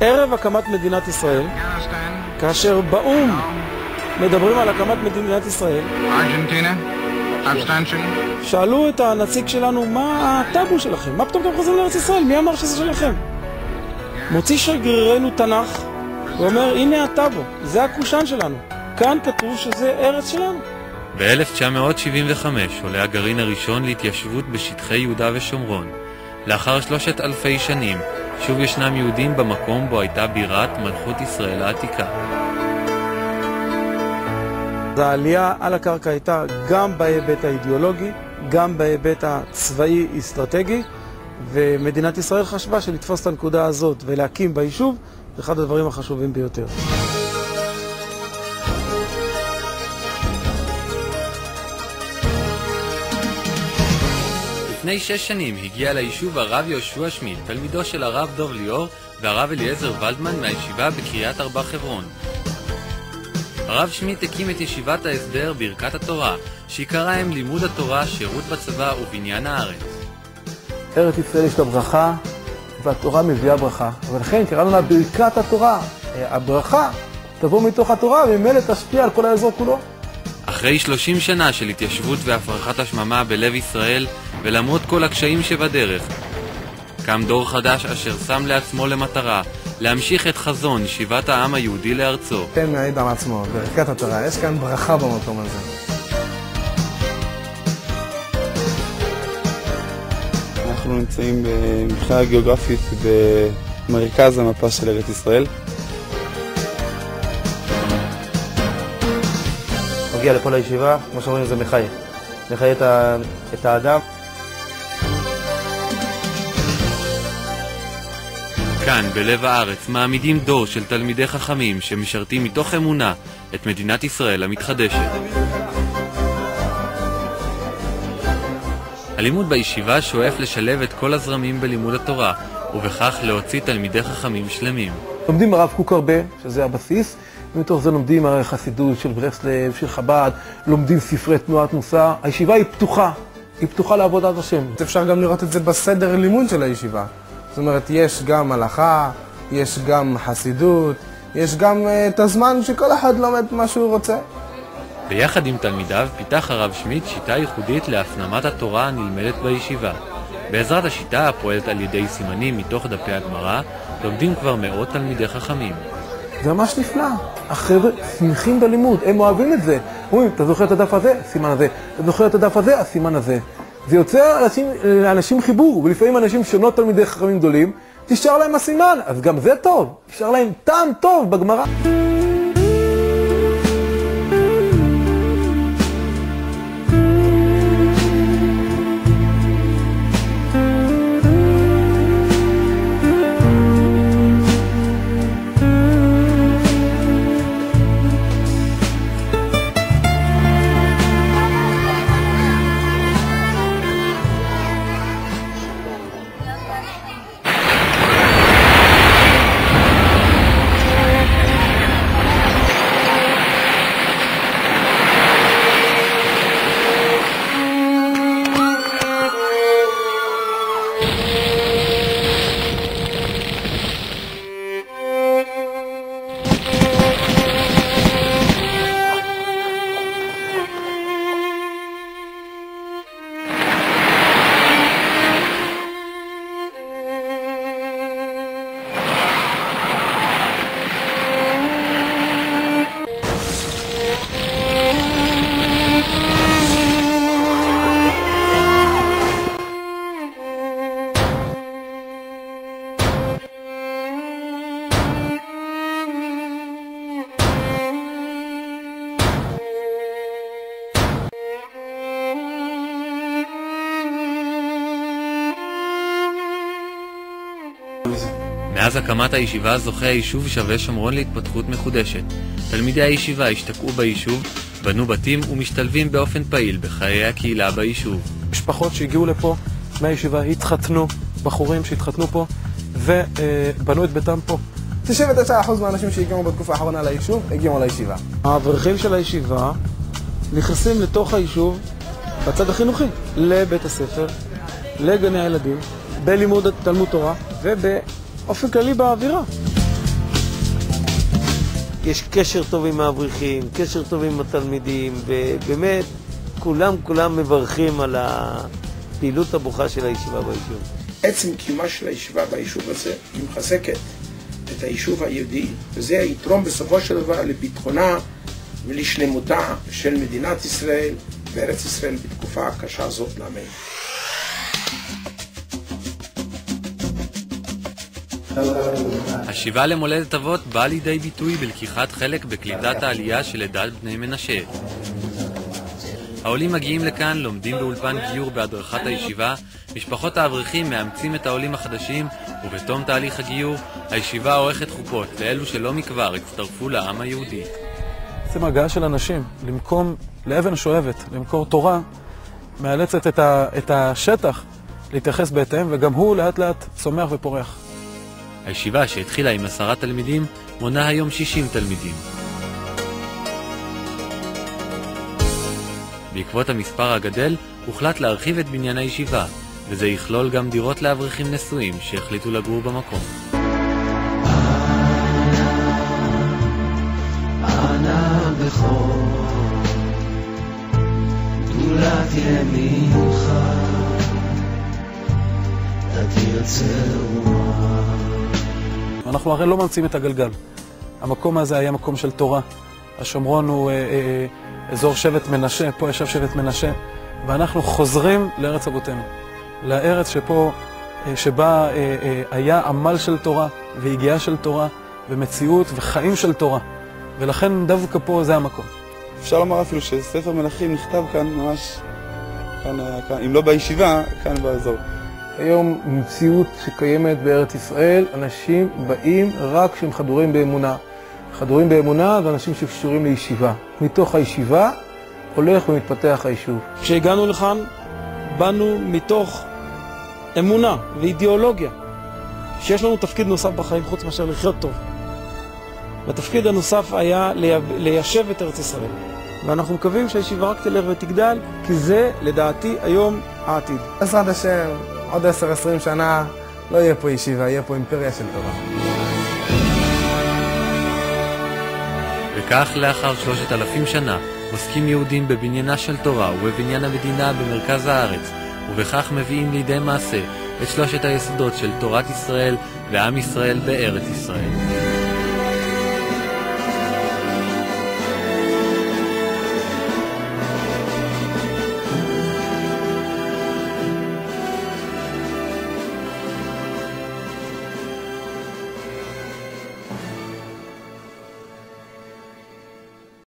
ערב הקמת מדינת ישראל, כאשר באום מדברים על הקמת מדינת ישראל, שאלו את הנציג שלנו, מה הטאבו שלכם? מה פתאום אתם חוזרים לארץ ישראל? מי אמר שזה שלכם? מוציא שגרירנו תנ"ך ואומר, הנה הטאבו, זה הקושן שלנו. כאן כתוב שזה ארץ שלנו. ב-1975 עולה הגרעין הראשון להתיישבות בשטחי יהודה ושומרון. לאחר 3,000 שנים, שוב ישנם יהודים במקום בו הייתה בירת מלכות ישראל העתיקה. העלייה על הקרקע הייתה גם בהיבט האידיאולוגי, גם בהיבט הצבאי-אסטרטגי, ומדינת ישראל חשבה שלתפוס את הנקודה הזאת ולהקים ביישוב, זה אחד הדברים החשובים ביותר. לפני 6 שנים הגיע ליישוב הרב יהושע שמיט, תלמידו של הרב דוב ליאור והרב אליעזר ולדמן מהישיבה בקריית ארבע חברון. הרב שמיט הקים את ישיבת ההסדר ברכת התורה, שעיקרה הם לימוד התורה, שירות בצבא ובניין הארץ. ארץ ישראל יש לה ברכה, והתורה מביאה ברכה, ולכן קראנו לה ברכת התורה. הברכה תבוא מתוך התורה וממילא תשפיע על כל האזור כולו. אחרי 30 שנה של התיישבות והפרחת השממה בלב ישראל, ולמרות כל הקשיים שבדרך, קם דור חדש אשר שם לעצמו למטרה להמשיך את חזון שיבת העם היהודי לארצו. כן, מעיד על עצמו, ברכת התורה, יש כאן ברכה במקום הזה. אנחנו נמצאים מבחינה גיאוגרפית במרכז המפה של ארץ ישראל. מגיע לפה לישיבה, כמו שאומרים זה מחיה. מחיה את האדם. כאן, בלב הארץ, מעמידים דור של תלמידי חכמים שמשרתים מתוך אמונה את מדינת ישראל המתחדשת. הלימוד בישיבה שואף לשלב את כל הזרמים בלימוד התורה, ובכך להוציא תלמידי חכמים שלמים. לומדים הרב קוק הרבה, שזה הבסיס, ומתוך זה לומדים הרי חסידות של ברסלב, של חב"ד, לומדים ספרי תנועת מוסר. הישיבה היא פתוחה לעבודת השם. אפשר גם לראות את זה בסדר לימוד של הישיבה. זאת אומרת, יש גם הלכה, יש גם חסידות, יש גם את הזמן שכל אחד לומד מה שהוא רוצה. ביחד עם תלמידיו פיתח הרב שמיט שיטה ייחודית להפנמת התורה הנלמדת בישיבה. בעזרת השיטה הפועלת על ידי סימנים מתוך דפי הגמרא, לומדים כבר מאות תלמידי חכמים. זה ממש נפלא. החבר'ה שמחים בלימוד, הם אוהבים את זה. אומרים, אתה זוכר את הדף הזה? הסימן הזה. אתה זוכר את הדף הזה? הסימן הזה. זה יוצר לאנשים חיבור, ולפעמים אנשים שונות תלמידי חכמים גדולים, תשאר להם הסימן, אז גם זה טוב. תשאר להם טעם טוב בגמרא. מאז הקמת הישיבה זוכה היישוב שווה שומרון להתפתחות מחודשת. תלמידי הישיבה השתקעו ביישוב, בנו בתים ומשתלבים באופן פעיל בחיי הקהילה ביישוב. משפחות שהגיעו לפה מהישיבה התחתנו, בחורים שהתחתנו פה ובנו את ביתם פה. 99% מהאנשים שהגיעו בתקופה האחרונה ליישוב הגיעו לישיבה. האברכים של הישיבה נכנסים לתוך היישוב בצד החינוכי, לבית הספר, לגני הילדים, בלימוד תלמוד תורה ובאופן כללי באווירה. יש קשר טוב עם האברכים, קשר טוב עם התלמידים, ובאמת כולם מברכים על הפעילות הברוכה של הישיבה ביישוב. עצם קיומה של הישיבה ביישוב הזה היא מחזקת את היישוב היהודי, וזה יתרום בסופו של דבר לביטחונה ולשלמותה של מדינת ישראל וארץ ישראל בתקופה הקשה הזאת לעמנו. השיבה למולדת אבות באה לידי ביטוי בלקיחת חלק בקליטת העלייה של עדת בני מנשה. העולים מגיעים לכאן, לומדים באולפן גיור בהדרכת הישיבה, משפחות האברכים מאמצים את העולים החדשים, ובתום תהליך הגיור, הישיבה עורכת חופות לאלו שלא מכבר הצטרפו לעם היהודי. בעצם הגעה של אנשים למקום, לאבן שואבת, למקור תורה, מאלצת את השטח להתייחס בהתאם, וגם הוא לאט לאט צומח ופורח. הישיבה שהתחילה עם 10 תלמידים, מונה היום 60 תלמידים. בעקבות המספר הגדל, הוחלט להרחיב את בניין הישיבה, וזה יכלול גם דירות לאברכים נשואים שהחליטו לגור במקום. אנא בכור, גדולת ימינך, תתרצה רומה. אנחנו הרי לא ממציאים את הגלגל. המקום הזה היה מקום של תורה. השומרון הוא אזור שבט מנשה, פה ישב שבט מנשה, ואנחנו חוזרים לארץ אבותינו. לארץ שבה היה עמל של תורה, והגיעה של תורה, ומציאות וחיים של תורה. ולכן דווקא פה זה המקום. אפשר לומר אפילו שספר מלכים נכתב כאן ממש, כאן, אם לא בישיבה, כאן באזור. היום מציאות שקיימת בארץ ישראל, אנשים באים רק כשהם חדורים באמונה. חדורים באמונה זה אנשים שקשורים לישיבה. מתוך הישיבה הולך ומתפתח היישוב. כשהגענו לכאן, באנו מתוך אמונה ואידיאולוגיה, שיש לנו תפקיד נוסף בחיים חוץ מאשר לחיות טוב. והתפקיד הנוסף היה ליישב את ארץ ישראל. ואנחנו מקווים שהישיבה רק תלך ותגדל, כי זה לדעתי היום העתיד. בעזרת השם, עוד 10-20 שנה לא יהיה פה ישיבה, יהיה פה אימפריה של תורה. וכך לאחר 3,000 שנה עוסקים יהודים בבניינה של תורה ובבניין המדינה במרכז הארץ, ובכך מביאים לידי מעשה את 3 היסודות של תורת ישראל ועם ישראל בארץ ישראל.